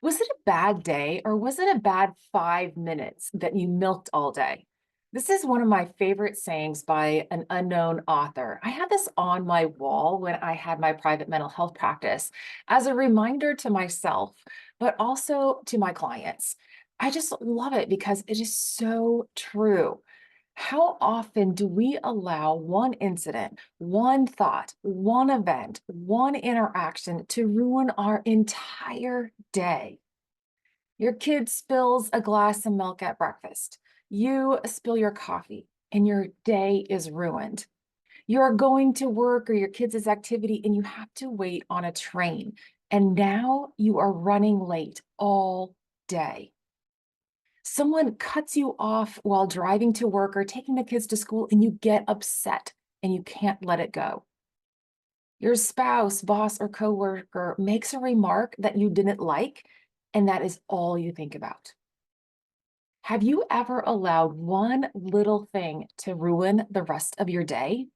Was it a bad day or was it a bad 5 minutes that you milked all day? This is one of my favorite sayings by an unknown author. I had this on my wall when I had my private mental health practice as a reminder to myself, but also to my clients. I just love it because it is so true. How often do we allow one incident, one thought, one event, one interaction to ruin our entire day? Your kid spills a glass of milk at breakfast. You spill your coffee and your day is ruined. You're going to work or your kids' activity and you have to wait on a train. And now you are running late all day. Someone cuts you off while driving to work or taking the kids to school and you get upset and you can't let it go. Your spouse, boss, or coworker makes a remark that you didn't like, and that is all you think about. Have you ever allowed one little thing to ruin the rest of your day?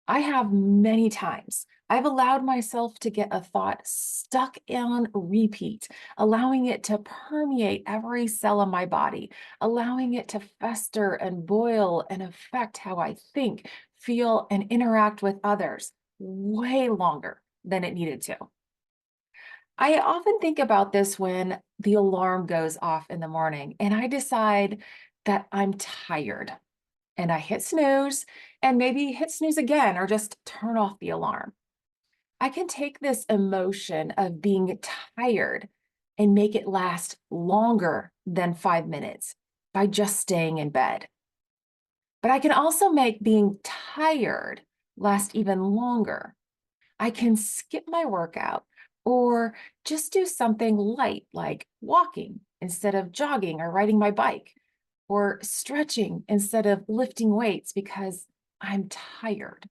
I have many times. I've allowed myself to get a thought stuck on repeat, allowing it to permeate every cell of my body, allowing it to fester and boil and affect how I think, feel, and interact with others way longer than it needed to. I often think about this when the alarm goes off in the morning and I decide that I'm tired and I hit snooze and maybe hit snooze again or just turn off the alarm. I can take this emotion of being tired and make it last longer than 5 minutes by just staying in bed. But I can also make being tired last even longer. I can skip my workout or just do something light like walking instead of jogging or riding my bike or stretching instead of lifting weights because I'm tired.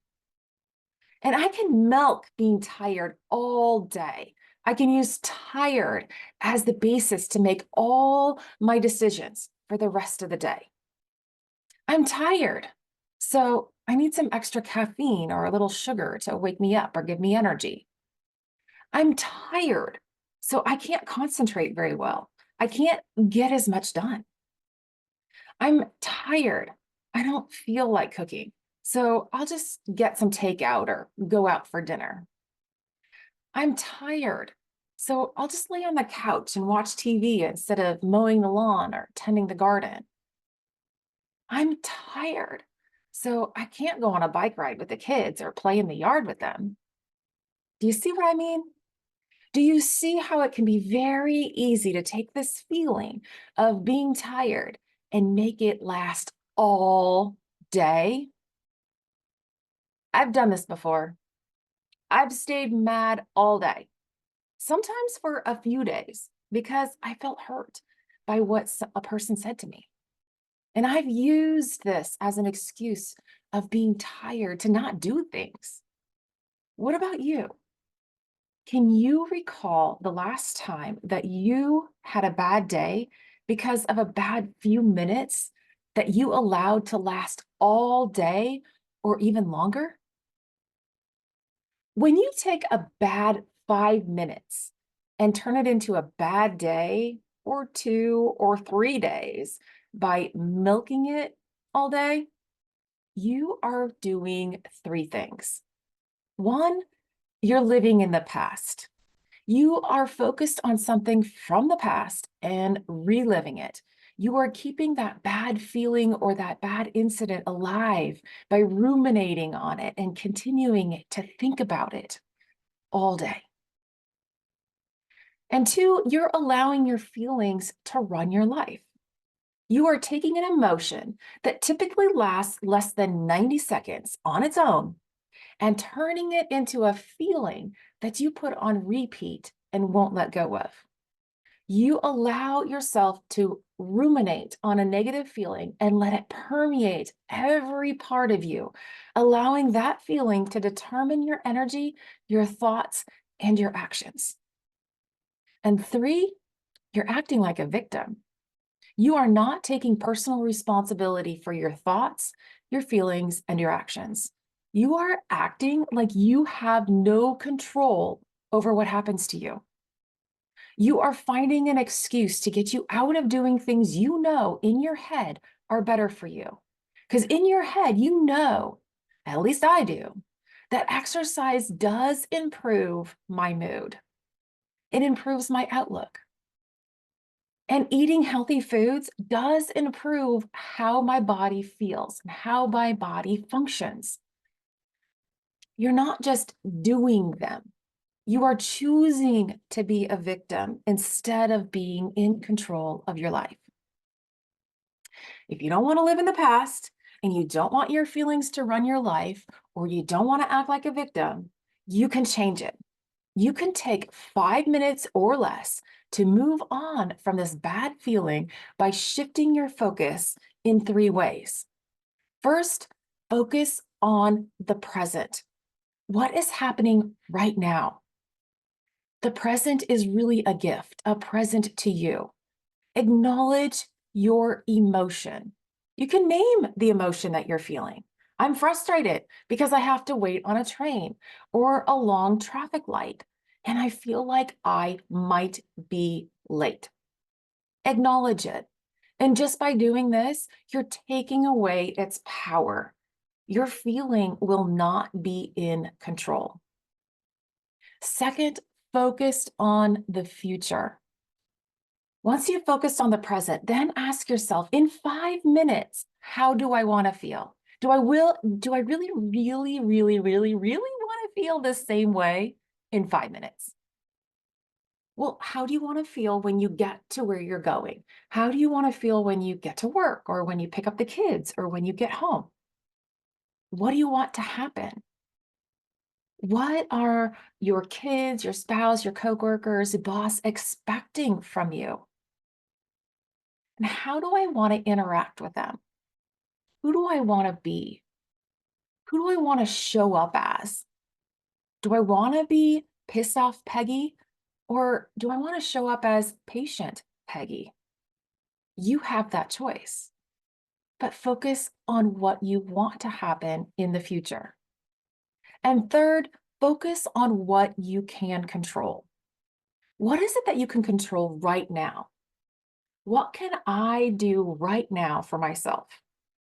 And I can milk being tired all day. I can use tired as the basis to make all my decisions for the rest of the day. I'm tired. So I need some extra caffeine or a little sugar to wake me up or give me energy. I'm tired. So I can't concentrate very well. I can't get as much done. I'm tired. I don't feel like cooking. So I'll just get some takeout or go out for dinner. I'm tired. So I'll just lay on the couch and watch TV instead of mowing the lawn or tending the garden. I'm tired. So I can't go on a bike ride with the kids or play in the yard with them. Do you see what I mean? Do you see how it can be very easy to take this feeling of being tired and make it last all day? I've done this before. I've stayed mad all day, sometimes for a few days, because I felt hurt by what a person said to me. And I've used this as an excuse of being tired to not do things. What about you? Can you recall the last time that you had a bad day because of a bad few minutes that you allowed to last all day or even longer? When you take a bad 5 minutes and turn it into a bad day or 2 or 3 days by milking it all day, you are doing three things. One, you're living in the past. You are focused on something from the past and reliving it. You are keeping that bad feeling or that bad incident alive by ruminating on it and continuing to think about it all day. And two, you're allowing your feelings to run your life. You are taking an emotion that typically lasts less than 90 seconds on its own and turning it into a feeling that you put on repeat and won't let go of. You allow yourself to ruminate on a negative feeling and let it permeate every part of you, allowing that feeling to determine your energy, your thoughts, and your actions. And three, you're acting like a victim. You are not taking personal responsibility for your thoughts, your feelings, and your actions. You are acting like you have no control over what happens to you. You are finding an excuse to get you out of doing things you know in your head are better for you. Because in your head, you know, at least I do, that exercise does improve my mood. It improves my outlook. And eating healthy foods does improve how my body feels and how my body functions. You're not just doing them. You are choosing to be a victim instead of being in control of your life. If you don't want to live in the past and you don't want your feelings to run your life, or you don't want to act like a victim, you can change it. You can take 5 minutes or less to move on from this bad feeling by shifting your focus in 3 ways. First, focus on the present. What is happening right now? The present is really a gift, a present to you. Acknowledge your emotion. You can name the emotion that you're feeling. I'm frustrated because I have to wait on a train or a long traffic light, and I feel like I might be late. Acknowledge it. And just by doing this, you're taking away its power. Your feeling will not be in control. Second, focused on the future. Once you've focused on the present, then ask yourself in 5 minutes, how do I want to feel? Do I really, really, really, really, really want to feel the same way in 5 minutes? Well, how do you want to feel when you get to where you're going? How do you want to feel when you get to work or when you pick up the kids or when you get home? What do you want to happen? What are your kids, your spouse, your coworkers, boss expecting from you? And how do I want to interact with them? Who do I want to be? Who do I want to show up as? Do I want to be pissed off Peggy, or do I want to show up as patient Peggy? You have that choice, but focus on what you want to happen in the future. And third, focus on what you can control. What is it that you can control right now? What can I do right now for myself?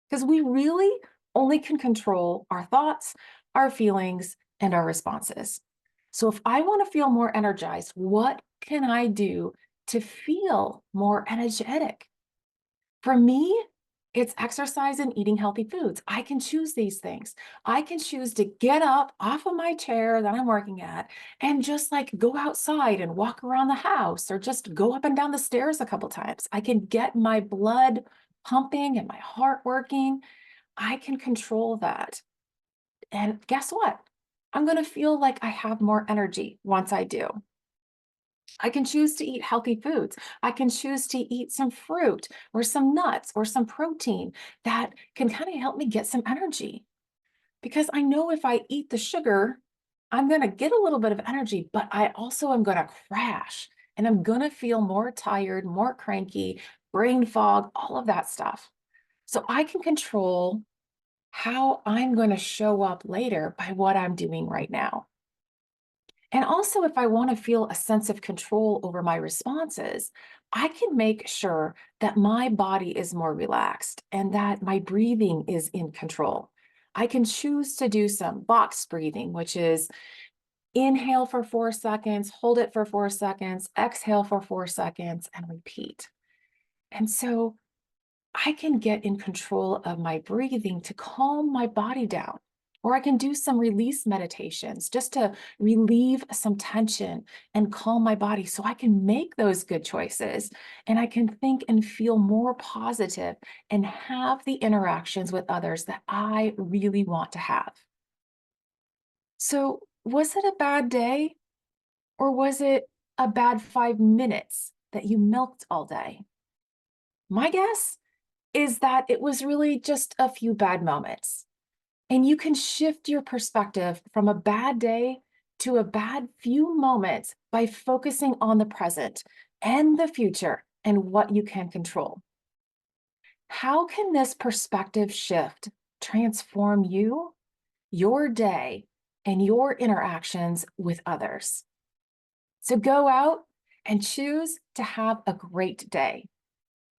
Because we really only can control our thoughts, our feelings, and our responses. So if I want to feel more energized, what can I do to feel more energetic? For me, it's exercise and eating healthy foods. I can choose these things. I can choose to get up off of my chair that I'm working at and just like go outside and walk around the house or just go up and down the stairs a couple times. I can get my blood pumping and my heart working. I can control that. And guess what? I'm going to feel like I have more energy once I do. I can choose to eat healthy foods. I can choose to eat some fruit or some nuts or some protein that can kind of help me get some energy. Because I know if I eat the sugar, I'm going to get a little bit of energy, but I also am going to crash and I'm going to feel more tired, more cranky, brain fog, all of that stuff. So I can control how I'm going to show up later by what I'm doing right now. And also, if I want to feel a sense of control over my responses, I can make sure that my body is more relaxed and that my breathing is in control. I can choose to do some box breathing, which is inhale for 4 seconds, hold it for 4 seconds, exhale for 4 seconds, and repeat. And so I can get in control of my breathing to calm my body down. Or I can do some release meditations just to relieve some tension and calm my body so I can make those good choices and I can think and feel more positive and have the interactions with others that I really want to have. So, was it a bad day or was it a bad 5 minutes that you milked all day? My guess is that it was really just a few bad moments. And you can shift your perspective from a bad day to a bad few moments by focusing on the present and the future and what you can control. How can this perspective shift transform you, your day, and your interactions with others? So go out and choose to have a great day.